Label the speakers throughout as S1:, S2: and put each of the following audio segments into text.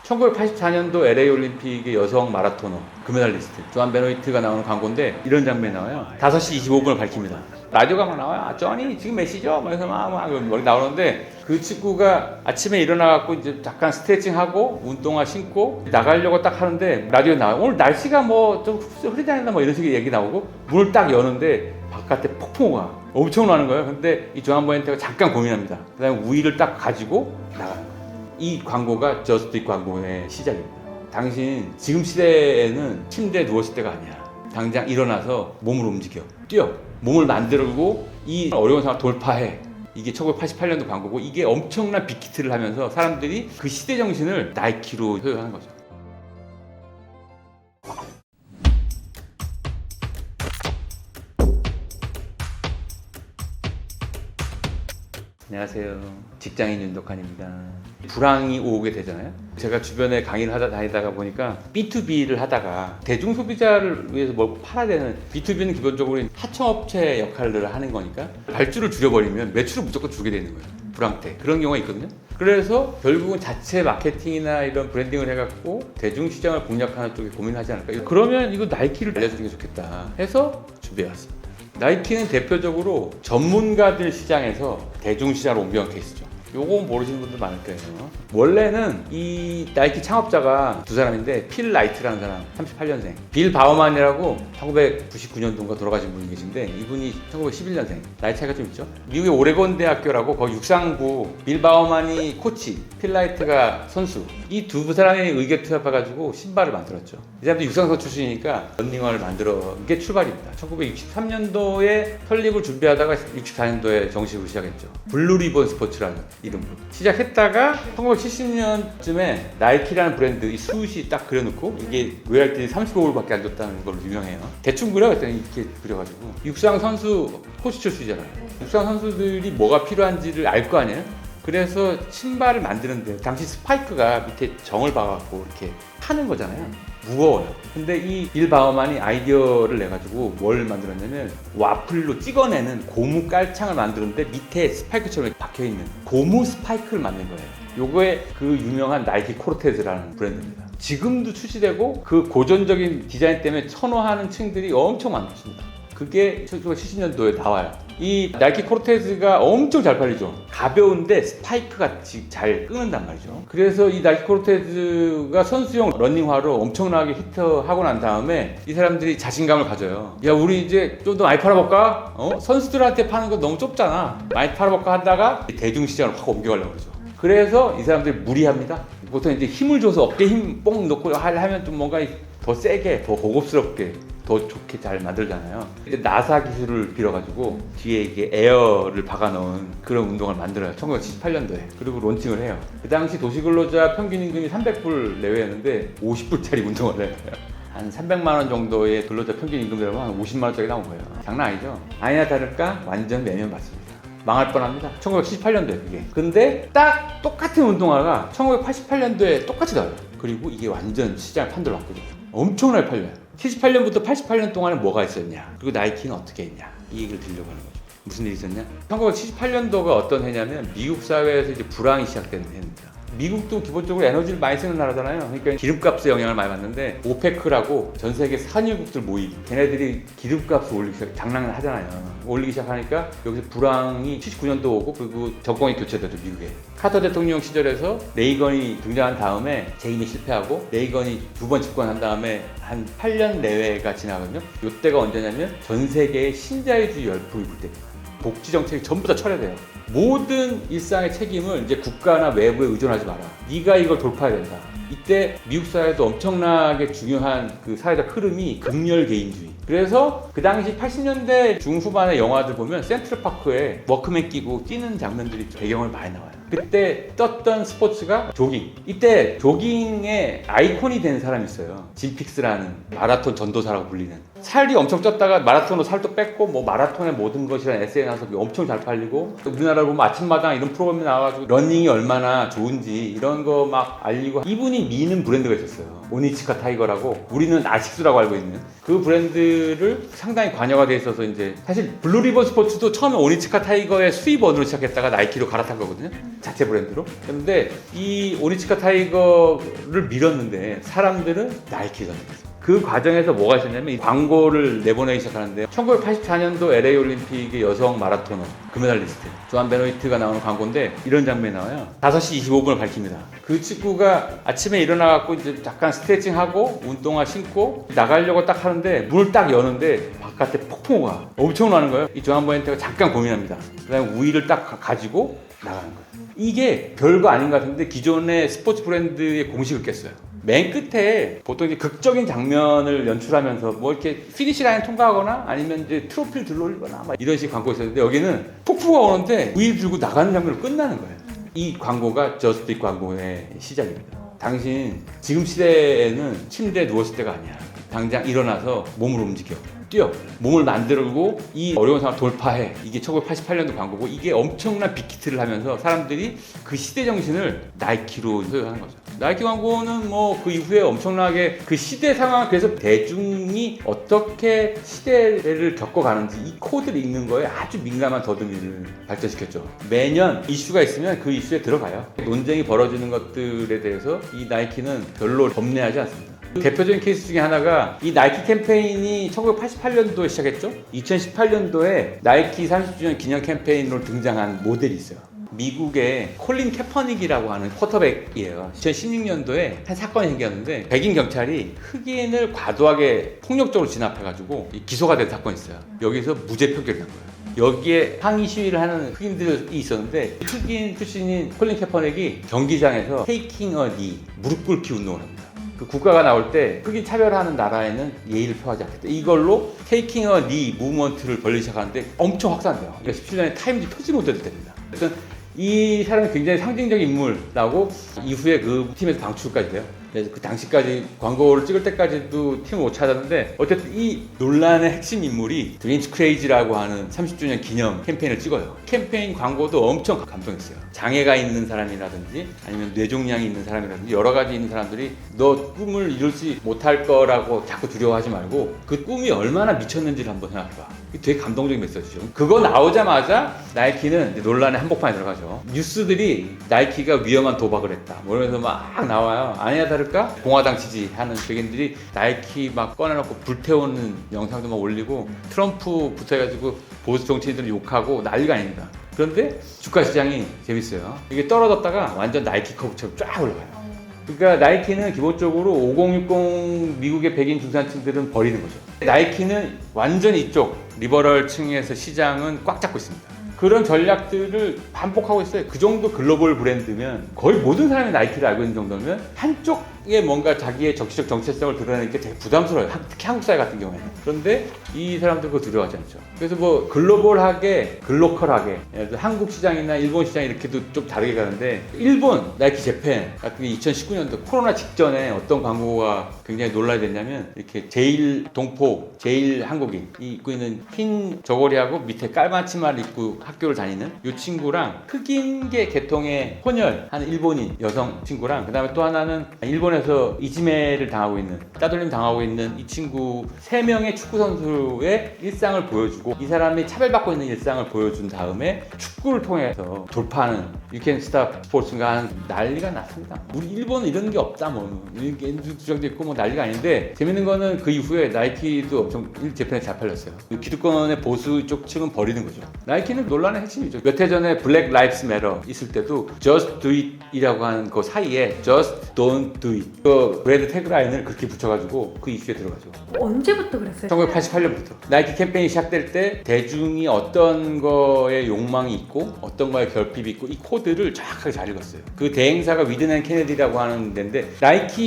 S1: 1984년도 LA 올림픽의 여성 마라토너 금메달리스트 조안 베노이트가 나오는 광고인데 이런 장면이 나와요. 5시 25분을 밝힙니다. 라디오가 막 나와요. 아, 쩌니 지금 몇 시죠? 막 해서 막 나오는데 그 친구가 아침에 일어나갖고 이제 잠깐 스트레칭하고 운동화 신고 나가려고 딱 하는데 라디오 나와요. 오늘 날씨가 뭐 좀 흐리지 않나 뭐 이런 식의 얘기 나오고 문을 딱 여는데 바깥에 폭풍우가 엄청 나는 거예요. 근데 이 조안 베노이트가 잠깐 고민합니다. 그 다음에 우위를 딱 가지고 나가는 거예요. 이 광고가 저스트 광고의 시작입니다. 당신 지금 시대에는 침대에 누웠을 때가 아니야. 당장 일어나서 몸을 움직여. 뛰어. 몸을 만들고 이 어려운 상황을 돌파해. 이게 1988년도 광고고 이게 엄청난 빅히트를 하면서 사람들이 그 시대 정신을 나이키로 소유하는 거죠. 안녕하세요. 직장인 윤덕환입니다. 불황이 오게 되잖아요. 제가 주변에 강의를 다니다가 보니까 B2B를 하다가 대중소비자를 위해서 뭘 팔아야 되는 B2B는 기본적으로 하청업체 역할을 하는 거니까 발주를 줄여버리면 매출을 무조건 줄게 되는 거예요. 불황 때. 그런 경우가 있거든요. 그래서 결국은 자체 마케팅이나 이런 브랜딩을 해갖고 대중시장을 공략하는 쪽에 고민을 하지 않을까. 그러면 이거 나이키를 알려주는 게 좋겠다 해서 준비해왔습니다. 나이키는 대표적으로 전문가들 시장에서 대중시장으로 옮겨간 케이스죠. 요거 모르시는 분들 많을 거예요. 원래는 이 나이키 창업자가 두 사람인데 필 라이트라는 사람 38년생, 빌 바우만이라고 1999년도인가 돌아가신 분이 계신데 이분이 1911년생, 나이 차이가 좀 있죠. 미국의 오레곤 대학교라고 거기 육상부, 빌 바우만이 코치, 필 라이트가 선수, 이 두 사람의 의견투합해가지고 신발을 만들었죠. 이 사람도 육상선 출신이니까 런닝화를 만들어 게 출발입니다. 1963년도에 설립을 준비하다가 64년도에 정식으로 시작했죠. 블루 리본 스포츠라는 이름으로 시작했다가 1970년쯤에 나이키라는 브랜드 이 숱이 딱 그려놓고 이게 로열티 35불밖에 안 줬다는 걸로 유명해요. 대충 그려 그랬더니 이렇게 그려가지고 육상 선수 코치 출신이잖아요. 육상 선수들이 뭐가 필요한지를 알 거 아니에요. 그래서 신발을 만드는데 당시 스파이크가 밑에 정을 박아갖고 이렇게 하는 거잖아요. 무거워요. 근데 이 빌 바우만이 아이디어를 내가지고 뭘 만들었냐면 와플로 찍어내는 고무 깔창을 만드는데 밑에 스파이크처럼 박혀있는 고무 스파이크를 만든 거예요. 요거에 그 유명한 나이키 코르테즈라는 브랜드입니다. 지금도 출시되고 그 고전적인 디자인 때문에 선호하는 층들이 엄청 많습니다. 그게 1970년도에 나와요. 이 나이키 코르테즈가 엄청 잘 팔리죠. 가벼운데 스파이크 같이 잘 끄는단 말이죠. 그래서 이 나이키 코르테즈가 선수용 러닝화로 엄청나게 히트하고 난 다음에 이 사람들이 자신감을 가져요. 야, 우리 이제 좀 더 많이 팔아볼까? 선수들한테 파는 거 너무 좁잖아. 많이 팔아볼까 하다가 대중시장을 확 옮겨가려고 그러죠. 그래서 이 사람들이 무리합니다. 보통 이제 힘을 줘서 어깨에 힘 뽕 넣고 하면 좀 뭔가 더 세게, 더 고급스럽게, 더 좋게 잘 만들잖아요. 이제 나사 기술을 빌어가지고 뒤에 이게 에어를 박아넣은 그런 운동을 만들어요. 1978년도에. 그리고 론칭을 해요. 그 당시 도시근로자 평균 임금이 300불 내외였는데 50불짜리 운동을 해요. 한 300만 원 정도의 근로자 평균 임금 되면 한 50만 원짜리 나온 거예요. 장난 아니죠? 아니나 다를까 완전 매면 받습니다. 망할 뻔합니다. 1978년도에 그게. 근데 딱 똑같은 운동화가 1988년도에 똑같이 나와요. 그리고 이게 완전 시장을 판도놨거든요. 엄청나게 팔려요. 78년부터 88년 동안에 뭐가 있었냐, 그리고 나이키는 어떻게 했냐, 이 얘기를 드리려고 하는 거죠. 무슨 일이 있었냐? 1978년도가 어떤 해냐면 미국 사회에서 이제 불황이 시작되는 해입니다. 미국도 기본적으로 에너지를 많이 쓰는 나라잖아요. 그러니까 기름값에 영향을 많이 받는데 오페크라고 전 세계 산유국들 모임, 걔네들이 기름값을 올리기 시작, 장난을 하잖아요. 올리기 시작하니까 여기서 불황이 79년도 오고 그리고 정권이 교체되죠. 미국에 카터 대통령 시절에서 레이건이 등장한 다음에 재임이 실패하고 레이건이 두 번 집권한 다음에 한 8년 내외가 지나거든요. 이때가 언제냐면 전 세계의 신자유주의 열풍이 불 때입니다. 복지 정책이 전부 다 철회돼요. 모든 일상의 책임을 이제 국가나 외부에 의존하지 마라. 네가 이걸 돌파해야 된다. 이때 미국 사회도 엄청나게 중요한 그 사회적 흐름이 극렬 개인주의. 그래서 그 당시 80년대 중후반의 영화들 보면 센트럴파크에 워크맨 끼고 뛰는 장면들이 배경을 많이 나와요. 그때 떴던 스포츠가 조깅. 이때 조깅의 아이콘이 된 사람이 있어요. 짐 픽스라는 마라톤 전도사라고 불리는. 살이 엄청 쪘다가 마라톤으로 살도 뺐고 뭐 마라톤의 모든 것이라는 에세이 나와서 엄청 잘 팔리고 우리나라로 보면 아침마당 이런 프로그램이 나와가지고 러닝이 얼마나 좋은지 이런 거 막 알리고 이분이 미는 브랜드가 있었어요. 오니치카 타이거라고 우리는 아식스라고 알고 있는 그 브랜드를 상당히 관여가 돼 있어서 이제 사실 블루리본 스포츠도 처음에 오니치카 타이거의 수입원으로 시작했다가 나이키로 갈아탄 거거든요. 자체 브랜드로. 그런데 이 오니치카 타이거를 밀었는데 사람들은 나이키를 선택했어요. 그 과정에서 뭐가 있었냐면 이 광고를 내보내기 시작하는데 1984년도 LA 올림픽의 여성 마라토너 금메달리스트 조안 베노이트가 나오는 광고인데 이런 장면이 나와요. 5시 25분을 밝힙니다. 그 친구가 아침에 일어나갖고 이제 잠깐 스트레칭하고 운동화 신고 나가려고 딱 하는데 문을 딱 여는데 바깥에 폭풍우가 엄청나는 거예요. 이 조안 베노이트가 잠깐 고민합니다. 그 다음에 우위를 딱 가지고 나가는 거예요. 이게 별거 아닌 것 같은데 기존의 스포츠 브랜드의 공식을 깼어요. 맨 끝에 보통 이제 극적인 장면을 연출하면서 뭐 이렇게 피니시 라인 통과하거나 아니면 이제 트로피를 들러올리거나 막 이런 식의 광고가 있었는데 여기는 폭풍우가 오는데 우위를 들고 나가는 장면으로 끝나는 거예요. 이 광고가 저스트 광고의 시작입니다. 당신 지금 시대에는 침대에 누웠을 때가 아니야. 당장 일어나서 몸을 움직여. 뛰어. 몸을 만들고 이 어려운 상황을 돌파해. 이게 1988년도 광고고 이게 엄청난 빅히트를 하면서 사람들이 그 시대 정신을 나이키로 소유하는 거죠. 나이키 광고는 뭐 그 이후에 엄청나게 그 시대 상황 그래서 대중이 어떻게 시대를 겪어가는지 이 코드를 읽는 거에 아주 민감한 더듬이를 발전시켰죠. 매년 이슈가 있으면 그 이슈에 들어가요. 논쟁이 벌어지는 것들에 대해서 이 나이키는 별로 겁내하지 않습니다. 대표적인 케이스 중에 하나가 이 나이키 캠페인이 1988년도에 시작했죠. 2018년도에 나이키 30주년 기념 캠페인으로 등장한 모델이 있어요. 미국의 콜린 캐퍼닉이라고 하는 쿼터백이에요. 2016년도에 한 사건이 생겼는데 백인 경찰이 흑인을 과도하게 폭력적으로 진압해가지고 기소가 된 사건이 있어요. 여기서 무죄 표결이 난 거예요. 여기에 항의 시위를 하는 흑인들이 있었는데 흑인 출신인 콜린 캐퍼닉이 경기장에서 테이킹 어 니 무릎 꿇기 운동을 합니다. 그 국가가 나올 때 흑인 차별하는 나라에는 예의를 표하지 않겠다. 이걸로 테이킹 어 니 무브먼트를 벌리기 시작하는데 엄청 확산돼요. 그러니까 17년에 타임즈 표지 모델도 됩니다. 그래서 이 사람이 굉장히 상징적인 인물이라고 이후에 그 팀에서 방출까지 돼요. 그래서 그 당시까지 광고를 찍을 때까지도 팀을 못 찾았는데 어쨌든 이 논란의 핵심 인물이 드림스 크레이지라고 하는 30주년 기념 캠페인을 찍어요. 캠페인 광고도 엄청 감동했어요. 장애가 있는 사람이라든지 아니면 뇌종양이 있는 사람이라든지 여러 가지 있는 사람들이 너 꿈을 이루지 못할 거라고 자꾸 두려워하지 말고 그 꿈이 얼마나 미쳤는지를 한번 생각해봐. 되게 감동적인 메시지죠. 그거 나오자마자 나이키는 논란의 한복판에 들어가죠. 뉴스들이 나이키가 위험한 도박을 했다. 뭐 이러면서 막 나와요. 아니나 다를까 공화당 지지하는 백인들이 나이키 막 꺼내놓고 불태우는 영상도 막 올리고 트럼프부터 해가지고 보수 정치인들을 욕하고 난리가 아닙니다. 그런데 주가 시장이 재밌어요. 이게 떨어졌다가 완전 나이키 커브처럼 쫙 올라가요. 그러니까 나이키는 기본적으로 5060 미국의 백인 중산층들은 버리는 거죠. 나이키는 완전 이쪽 리버럴 층에서 시장은 꽉 잡고 있습니다. 그런 전략들을 반복하고 있어요. 그 정도 글로벌 브랜드면 거의 모든 사람이 나이키를 알고 있는 정도면 한쪽에 뭔가 자기의 정치적 정체성을 드러내는 게 되게 부담스러워요. 특히 한국 사회 같은 경우에는. 그런데 이 사람들 그거 두려워하지 않죠. 그래서 뭐 글로벌하게, 글로컬하게 예를 들어 한국 시장이나 일본 시장 이렇게도 좀 다르게 가는데 일본 나이키 재팬 같은 게 2019년도 코로나 직전에 어떤 광고가 굉장히 논란이 됐냐면 이렇게 제일 동포, 제일 한국인이 입고 있는 흰 저고리하고 밑에 깔만 치마를 입고 학교를 다니는 이 친구랑 흑인계 계통의 혼혈하는 일본인 여성 친구랑 그 다음에 또 하나는 일본에서 이지메를 당하고 있는 따돌림 당하고 있는 이 친구 3명의 축구 선수의 일상을 보여주고 이 사람이 차별받고 있는 일상을 보여준 다음에 축구를 통해서 돌파하는 유캔 스탑 스포츠가 하는 난리가 났습니다. 우리 일본은 이런 게 없다 뭐 엔드 주장도 있고 뭐 난리가 아닌데 재밌는 거는 그 이후에 나이키도 엄청 재팬에 잘 팔렸어요. 기득권의 보수 쪽 층은 버리는 거죠. 나이키는 논란의 핵심이죠. 몇 해 전에 블랙 라이브스 매터 있을 때도 Just Do It 이라고 하는 그 사이에 Just Don't Do It 그 브랜드 태그라인을 그렇게 붙여가지고 그 이슈에 들어가죠.
S2: 언제부터 그랬어요?
S1: 1988년부터 나이키 캠페인이 시작될 때 대중이 어떤 거에 욕망이 있고 어떤 거에 결핍이 있고 이 코드를 정확하게 잘 읽었어요. 그 대행사가 위든 앤 케네디라고 하는 데인데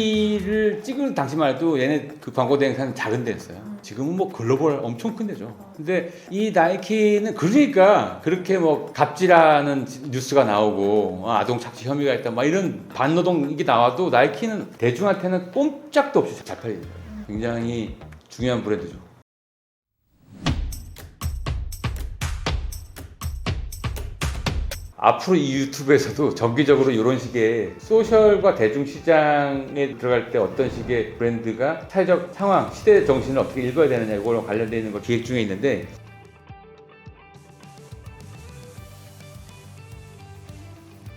S1: 나이키를 찍을 당시만 해도 얘네 그 광고 대행사는 작은 데였어요. 지금은 뭐 글로벌 엄청 큰 데죠. 근데 이 나이키는 그러니까 그렇게 뭐 갑질하는 뉴스가 나오고 아동 착취 혐의가 있다 막 이런 반노동 이게 나와도 나이키는 대중한테는 꼼짝도 없이 잘 팔립니다. 굉장히 중요한 브랜드죠. 앞으로 이 유튜브에서도 정기적으로 이런 식의 소셜과 대중시장에 들어갈 때 어떤 식의 브랜드가 사회적 상황, 시대 정신을 어떻게 읽어야 되느냐 이거랑 관련되어 있는 거 기획 중에 있는데,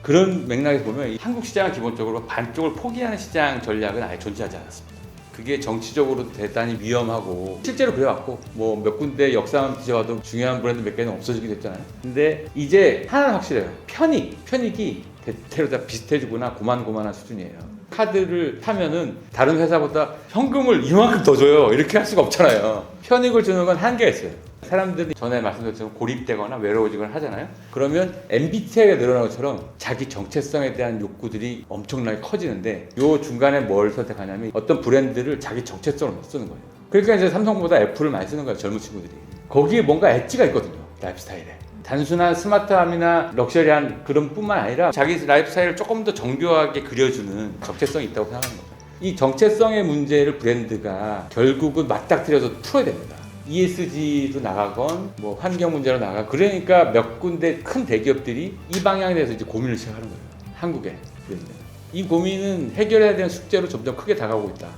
S1: 그런 맥락에서 보면 한국 시장은 기본적으로 반쪽을 포기하는 시장 전략은 아예 존재하지 않았습니다. 그게 정치적으로 대단히 위험하고 실제로 그래왔고 뭐 몇 군데 역사만 뒤져봐도 중요한 브랜드 몇 개는 없어지게 됐잖아요. 근데 이제 하나는 확실해요. 편익이 대체로 다 비슷해지거나 고만고만한 수준이에요. 카드를 타면은 다른 회사보다 현금을 이만큼 더 줘요. 이렇게 할 수가 없잖아요. 편익을 주는 건 한계가 있어요. 사람들이 전에 말씀드렸지만 고립되거나 외로워지거나 하잖아요. 그러면 MBTI가 늘어나는 것처럼 자기 정체성에 대한 욕구들이 엄청나게 커지는데, 요 중간에 뭘 선택하냐면 어떤 브랜드를 자기 정체성으로 쓰는 거예요. 그러니까 이제 삼성보다 애플을 많이 쓰는 거예요, 젊은 친구들이. 거기에 뭔가 엣지가 있거든요, 라이프스타일에. 단순한 스마트함이나 럭셔리한 그런 뿐만 아니라 자기 라이프 스타일을 조금 더 정교하게 그려주는 정체성이 있다고 생각하는 거죠. 이 정체성의 문제를 브랜드가 결국은 맞닥뜨려서 풀어야 됩니다. ESG로 나가건 뭐 환경 문제로 나가, 그러니까 몇 군데 큰 대기업들이 이 방향에 대해서 이제 고민을 시작하는 거예요. 한국에. 이 고민은 해결해야 되는 숙제로 점점 크게 다가오고 있다.